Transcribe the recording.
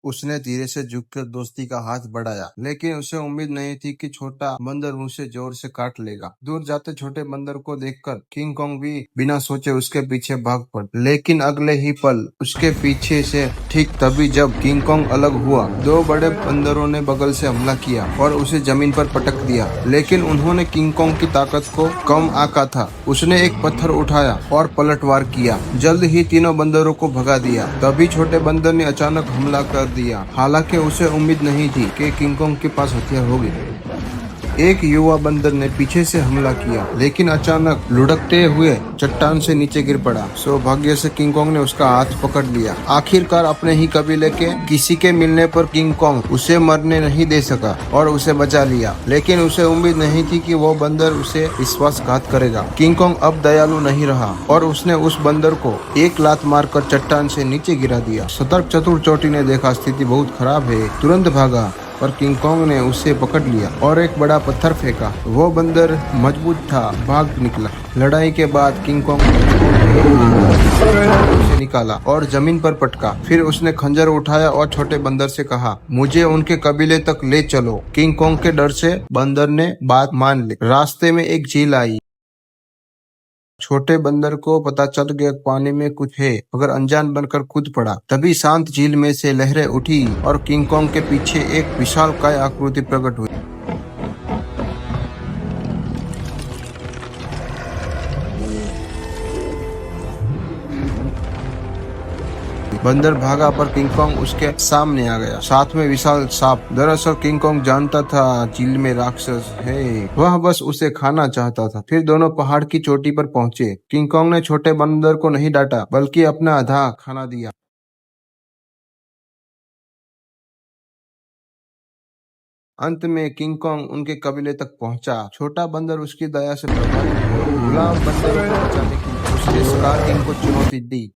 उसने धीरे से झुककर दोस्ती का हाथ बढ़ाया, लेकिन उसे उम्मीद नहीं थी कि छोटा बंदर उसे जोर से काट लेगा। दूर जाते छोटे बंदर को देखकर किंग कॉन्ग भी बिना सोचे उसके पीछे भाग पड़ा, लेकिन अगले ही पल उसके पीछे से ठीक तभी जब किंग कॉन्ग अलग हुआ, दो बड़े बंदरों ने बगल से हमला किया और उसे जमीन पर पटक दिया। लेकिन उन्होंने किंग कॉन्ग की ताकत को कम आंका था। उसने एक पत्थर उठाया और पलटवार किया। जल्द ही तीनों बंदरों को भगा दिया। तभी छोटे बंदर ने अचानक हमला कर दिया। हालांकि उसे उम्मीद नहीं थी कि किंग कॉन्ग के पास हथियार होंगे। एक युवा बंदर ने पीछे से हमला किया, लेकिन अचानक लुढ़कते हुए चट्टान से नीचे गिर पड़ा। सौभाग्य से किंग कॉन्ग ने उसका हाथ पकड़ लिया। आखिरकार अपने ही कबीले के किसी के मिलने पर किंग कॉन्ग उसे मरने नहीं दे सका और उसे बचा लिया। लेकिन उसे उम्मीद नहीं थी कि वो बंदर उसे विश्वासघात करेगा। किंग कॉन्ग अब दयालु नहीं रहा और उसने उस बंदर को एक लात मारकर चट्टान से नीचे गिरा दिया। सतर्क चतुर चोटी ने देखा स्थिति बहुत खराब है, तुरंत भागा, पर किंग कॉन्ग ने उसे पकड़ लिया और एक बड़ा पत्थर फेंका। वो बंदर मजबूत था, भाग निकला। लड़ाई के बाद किंग कॉन्ग उसे निकाला और जमीन पर पटका। फिर उसने खंजर उठाया और छोटे बंदर से कहा, मुझे उनके कबीले तक ले चलो। किंग कॉन्ग के डर से बंदर ने बात मान ली। रास्ते में एक झील आई। छोटे बंदर को पता चल गया पानी में कुछ है, मगर अनजान बनकर कूद पड़ा। तभी शांत झील में से लहरें उठी और किंग कॉन्ग के पीछे एक विशालकाय आकृति प्रकट हुई। बंदर भागा पर किंग कॉन्ग उसके सामने आ गया, साथ में विशाल सांप। दरअसल किंग कॉन्ग जानता था झील में राक्षस है, वह बस उसे खाना चाहता था। फिर दोनों पहाड़ की चोटी पर पहुंचे। किंग कॉन्ग ने छोटे बंदर को नहीं डांटा, बल्कि अपना आधा खाना दिया। अंत में किंग कॉन्ग उनके कबीले तक पहुंचा। छोटा बंदर उसकी दया से प्रभावित हुआ। गुलाम बंदर को बचाने की उसने स्कार किंग को चुनौती दी।